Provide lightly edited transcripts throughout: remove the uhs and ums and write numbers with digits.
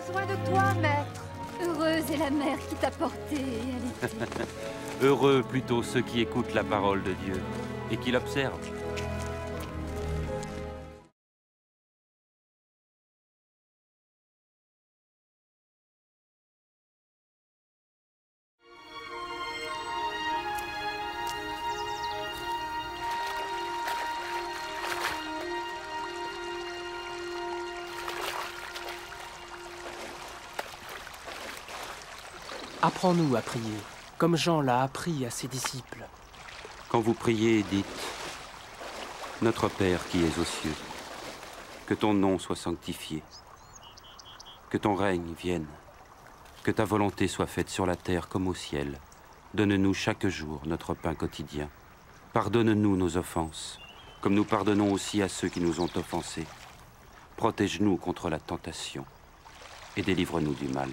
besoin de toi, maître. Heureuse est la mère qui t'a porté et allaitée. Heureux plutôt ceux qui écoutent la parole de Dieu et qui l'observent. Apprends-nous à prier, comme Jean l'a appris à ses disciples. Quand vous priez, dites « Notre Père qui es aux cieux, que ton nom soit sanctifié, que ton règne vienne, que ta volonté soit faite sur la terre comme au ciel. Donne-nous chaque jour notre pain quotidien. Pardonne-nous nos offenses, comme nous pardonnons aussi à ceux qui nous ont offensés. Protège-nous contre la tentation et délivre-nous du mal. »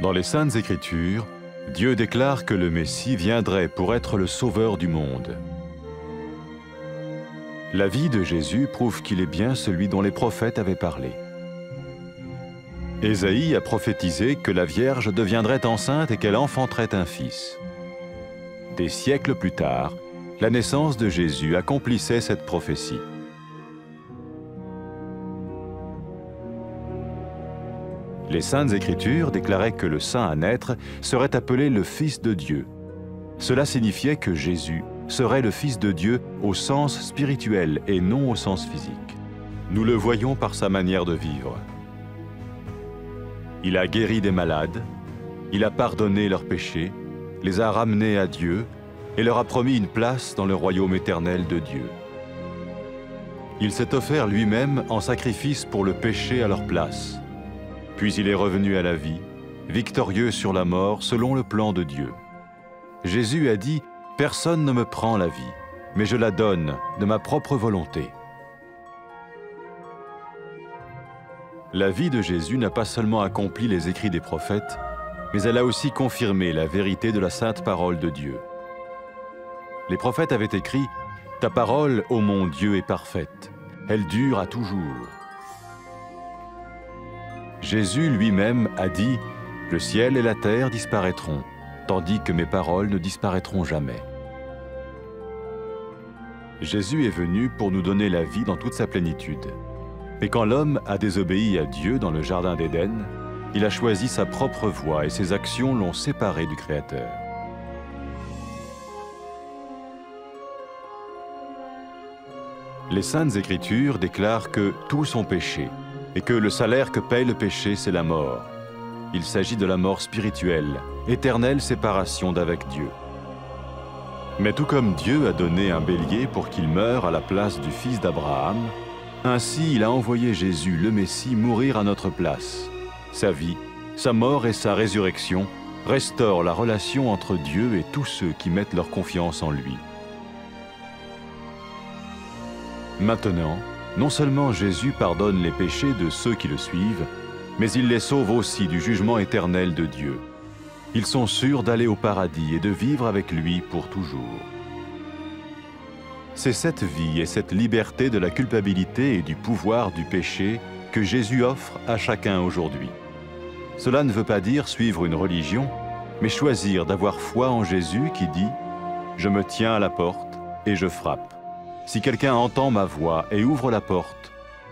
Dans les Saintes Écritures, Dieu déclare que le Messie viendrait pour être le sauveur du monde. La vie de Jésus prouve qu'il est bien celui dont les prophètes avaient parlé. Ésaïe a prophétisé que la Vierge deviendrait enceinte et qu'elle enfanterait un fils. Des siècles plus tard, la naissance de Jésus accomplissait cette prophétie. Les Saintes Écritures déclaraient que le saint à naître serait appelé le Fils de Dieu. Cela signifiait que Jésus serait le Fils de Dieu au sens spirituel et non au sens physique. Nous le voyons par sa manière de vivre. Il a guéri des malades, il a pardonné leurs péchés, les a ramenés à Dieu et leur a promis une place dans le royaume éternel de Dieu. Il s'est offert lui-même en sacrifice pour le péché à leur place. Puis il est revenu à la vie, victorieux sur la mort selon le plan de Dieu. Jésus a dit « Personne ne me prend la vie, mais je la donne de ma propre volonté. » La vie de Jésus n'a pas seulement accompli les écrits des prophètes, mais elle a aussi confirmé la vérité de la sainte parole de Dieu. Les prophètes avaient écrit « Ta parole, ô mon Dieu, est parfaite, elle dure à toujours. » Jésus lui-même a dit « Le ciel et la terre disparaîtront, tandis que mes paroles ne disparaîtront jamais. » Jésus est venu pour nous donner la vie dans toute sa plénitude. Et quand l'homme a désobéi à Dieu dans le jardin d'Éden, il a choisi sa propre voie et ses actions l'ont séparé du Créateur. Les Saintes Écritures déclarent que tous ont péché et que le salaire que paye le péché, c'est la mort. Il s'agit de la mort spirituelle, éternelle séparation d'avec Dieu. Mais tout comme Dieu a donné un bélier pour qu'il meure à la place du fils d'Abraham, ainsi il a envoyé Jésus, le Messie, mourir à notre place. Sa vie, sa mort et sa résurrection restaurent la relation entre Dieu et tous ceux qui mettent leur confiance en lui. Maintenant, non seulement Jésus pardonne les péchés de ceux qui le suivent, mais il les sauve aussi du jugement éternel de Dieu. Ils sont sûrs d'aller au paradis et de vivre avec lui pour toujours. C'est cette vie et cette liberté de la culpabilité et du pouvoir du péché que Jésus offre à chacun aujourd'hui. Cela ne veut pas dire suivre une religion, mais choisir d'avoir foi en Jésus qui dit « Je me tiens à la porte et je frappe. Si quelqu'un entend ma voix et ouvre la porte,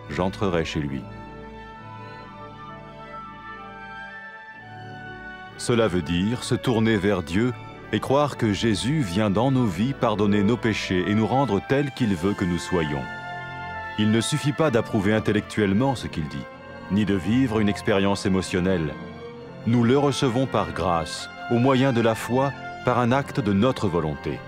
j'entrerai chez lui. » Cela veut dire se tourner vers Dieu et croire que Jésus vient dans nos vies pardonner nos péchés et nous rendre tels qu'il veut que nous soyons. Il ne suffit pas d'approuver intellectuellement ce qu'il dit, ni de vivre une expérience émotionnelle. Nous le recevons par grâce, au moyen de la foi, par un acte de notre volonté.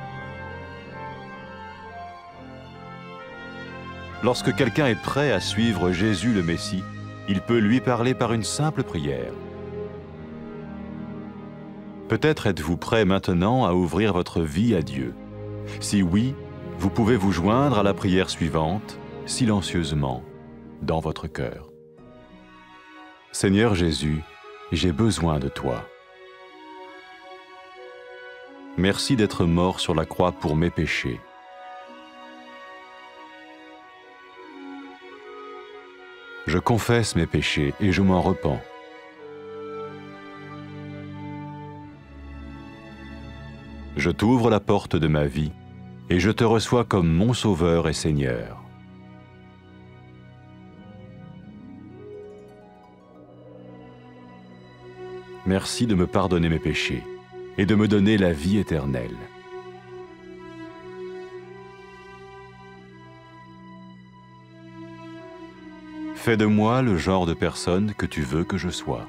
Lorsque quelqu'un est prêt à suivre Jésus le Messie, il peut lui parler par une simple prière. Peut-être êtes-vous prêt maintenant à ouvrir votre vie à Dieu. Si oui, vous pouvez vous joindre à la prière suivante, silencieusement. dans votre cœur. Seigneur Jésus, j'ai besoin de toi. Merci d'être mort sur la croix pour mes péchés. Je confesse mes péchés et je m'en repens. Je t'ouvre la porte de ma vie et je te reçois comme mon Sauveur et Seigneur. Merci de me pardonner mes péchés et de me donner la vie éternelle. Fais de moi le genre de personne que tu veux que je sois.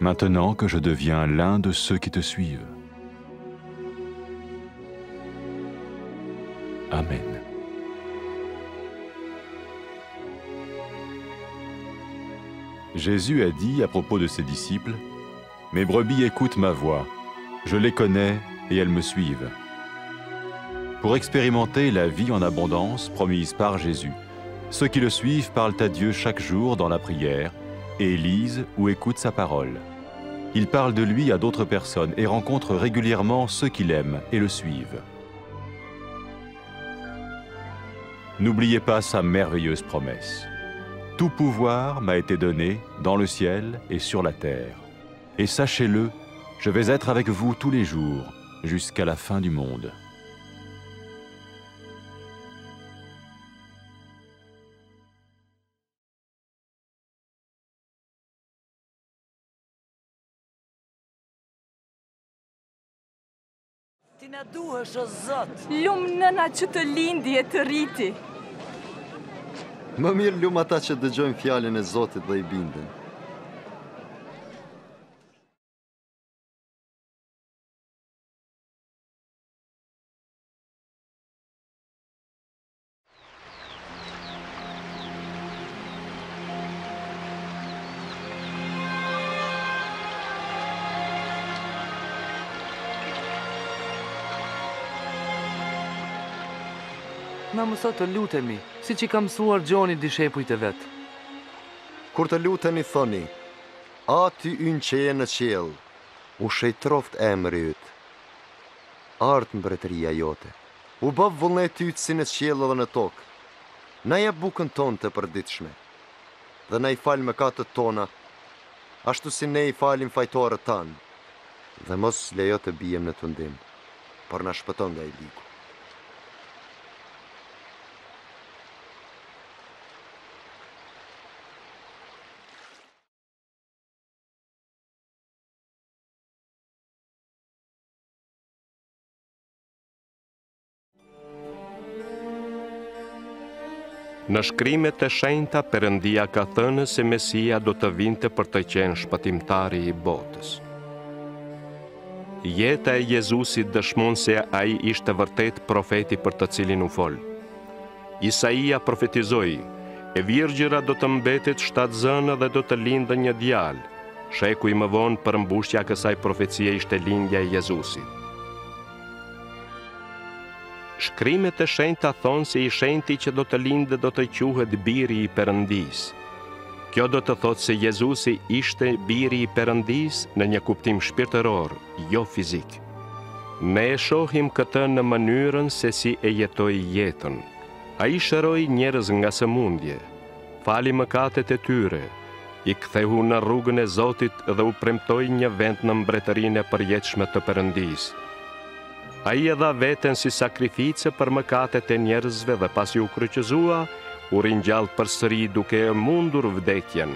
Maintenant que je deviens l'un de ceux qui te suivent. Amen. Jésus a dit à propos de ses disciples, « Mes brebis écoutent ma voix, je les connais et elles me suivent. » Pour expérimenter la vie en abondance promise par Jésus, ceux qui le suivent parlent à Dieu chaque jour dans la prière et lisent ou écoutent sa parole. Ils parlent de lui à d'autres personnes et rencontrent régulièrement ceux qui l'aiment et le suivent. N'oubliez pas sa merveilleuse promesse. Tout pouvoir m'a été donné dans le ciel et sur la terre. Et sachez-le, je vais être avec vous tous les jours, jusqu'à la fin du monde. Ti na duhesh o Zot. Lum nëna që të lindi e të rriti. Më mirë lum ata që dëgjojnë fjalën e Zotit dhe i binden. Na mëso të lutemi, si që ka mësuar Gjoni dishepujt e vetë. Kur të luteni thoni, Aty ynë që je në qiell, u shejtroft emri yt. Ardh mbretëria jote. U bë vullneti yt si në qiell dhe në tokë. Na jep bukën tonë të përditshme. Dhe na i fal mëkatet tona, ashtu si ne i falim fajtorët tanë. Dhe mos lejo të bijem në tundim, por na shpëton nga i ligu. Në shkrimet e shenjta Perëndia ka thënë se Mesia do të vinte për të qenë shpëtimtari i botës. Jeta e Jezusit dëshmon se ai ishte vërtet profeti për të cilin u fol. Isaia profetizoi, e virgjëra do të mbetet shtatzënë dhe do të lindë një djalë. Shekuj më vonë përmbushja kësaj profecie ishte lindja e Jezusit. Shkrimet e shenjta thonë se i shenjti që do të lindë do të quhet biri i Perëndis. Kjo do të thotë se Jezusi ishte biri i Perëndis në një kuptim shpirtëror, jo fizik. Ne e shohim këtë në mënyrën se si e jetoi jetën. Ai shëroi njerëz nga sëmundje, fali mëkatet e tyre, i ktheu në rrugën e Zotit dhe u premtoi një vend në mbretërinë e përjetshme të Perëndis. Ai e dha veten si sakrificë për mëkatet e njerëzve dhe pasi u kryqëzua, u ringjall përsëri duke e mundur vdekjen.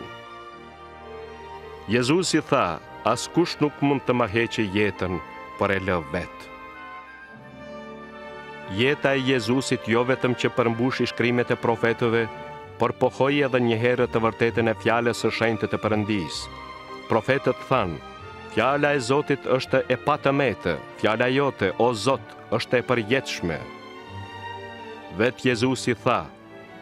Jezusi tha, askush nuk mund të ma heqë jetën, por e lë vetë. Jeta e Jezusit jo vetëm që përmbushi shkrimet e profetëve, por pohoi edhe një herë të vërtetën e fjalës së shenjtë të Perëndis. Profetët thanë, fjala e Zotit është e patëmetë, fjala jote, o Zot, është e përjetshme. Vetë Jezusi tha,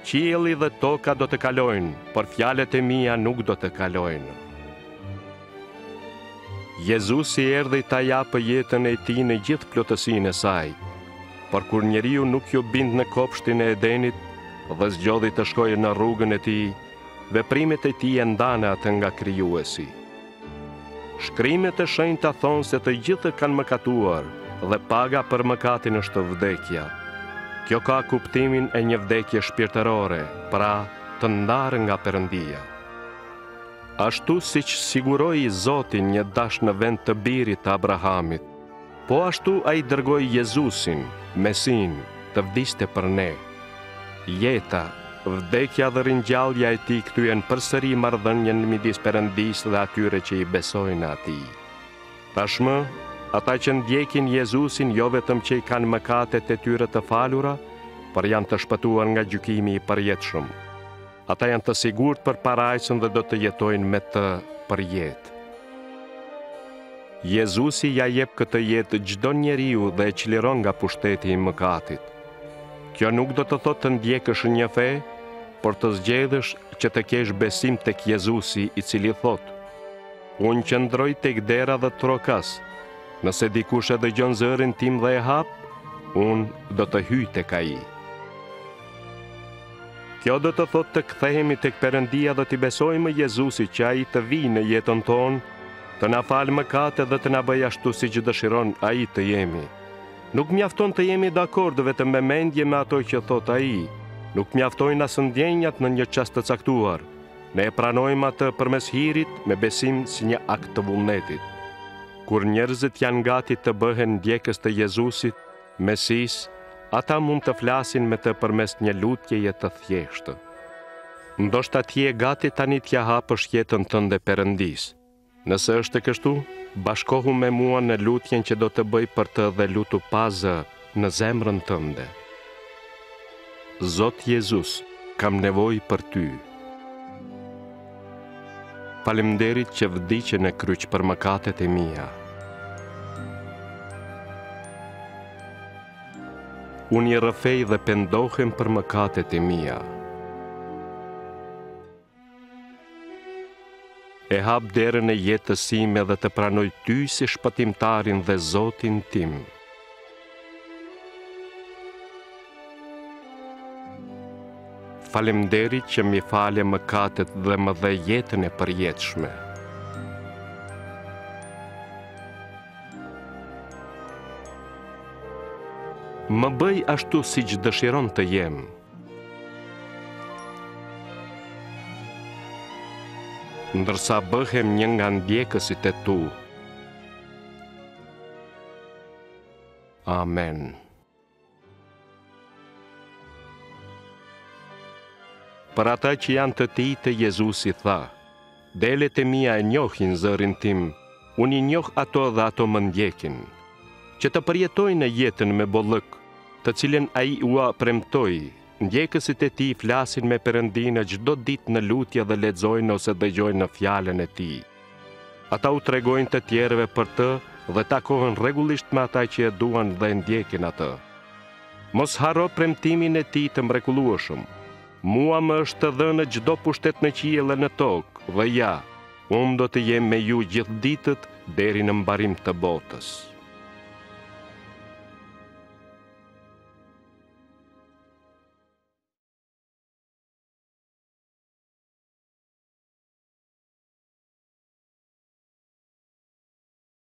qielli dhe toka do të kalojnë, por fjalët e mia nuk do të kalojnë. Jezusi erdhi ta japë jetën e tij në gjithë plotësinë e saj. por kur njeriu nuk ju bind në kopshtin e Edenit dhe zgjodhi të shkojë në rrugën e tij, veprimet e tij e ndanë atë nga krijuesi. Shkrimet e shenjta thonë se të gjithë kanë mëkatuar dhe paga për mëkatin është vdekja. Kjo ka kuptimin e një vdekje shpirtërore, pra të ndarë nga Perëndia. Ashtu siç siguroi Zoti një dash në vend të birit të Abrahamit, po ashtu ai dërgoi Jezusin, Mesin, të vdiste për ne. Jeta, vdekja dhe ringjallja e tij kthyen përsëri marrëdhënien midis Perëndisë dhe atyre që i besojnë atij. Tashmë, ata që ndjekin Jezusin jo vetëm që i kanë mëkatet e tyre të falura, por janë të shpëtuar nga gjykimi i përjetshëm. Ata janë të sigurt për parajsën dhe do të jetojnë me të për jetë. Jezusi ja jep këtë jetë çdo njeriu dhe e çliron nga pushteti i mëkatit. Kjo nuk do të thotë të ndjekësh një fe, por të zgjedhësh që të kesh besim tek Jezusi, i cili thotë: Unë qëndroj tek dera dhe trokas. Nëse dikush e dëgjon zërin tim dhe e hap, unë do të hyj tek ai. Kjo do të thotë të kthehemi tek Perëndia dhe të besojmë Jezusi që ai të vijë në jetën tonë, të na falë mëkatet dhe të na bëjë ashtu siç dëshiron ai të jemi. Nuk mjafton të jemi dakord vetëm me mendje me ato që thot ai. Nuk mjaftojnë as ndjenjat në një çast të caktuar. Ne e pranojmë atë përmes hirit me besim si një akt të vullnetit. Kur njerëzit janë gati të bëhen ndjekës të Jezusit, Mesis, ata mund të flasin me të përmes një lutjeje të thjeshtë. Ndoshta ti je gati tani t'ja hapësh jetën tënde Perëndis. Nëse është kështu, bashkohu me mua në lutjen që do të bëj për të dhe lutu pa zë në zemrën tënde. Zot Jezus, kam nevojë për ty. Faleminderit që vdiqe në kryq për mëkatet e mia. Unë i rrëfej dhe pendohem për mëkatet e mia. E hap derën e jetës sime dhe të pranoj ty si shpëtimtarin dhe Zotin tim. Faleminderit që mi fale mëkatet dhe më dhe jetën e përjetshme. Më bëj ashtu siç dëshiron të jem. Ndërsa bëhem një nga ndjekësit e tu. Amen. Për ata që janë të tij të Jezusi tha: Delet e mia e njohin zërin tim, unë i njoh ato dhe ato më ndjekin. Që të përjetojnë në jetën me bollëk, të cilën ai ua premtoi. Ndjekësit e tij flasin me Perëndinë çdo ditë në lutje dhe lexojnë ose dëgjojnë në fjalën e tij. Ata u tregojnë të tjerëve për të dhe takohen rregullisht me ata që e duan dhe ndjekin atë. Mos harro premtimin e tij të mrekullueshëm. Mua më është dhënë çdo pushtet në qiell e në tokë, dhe ja, unë do të jem me ju gjithë ditët deri në mbarim të botës.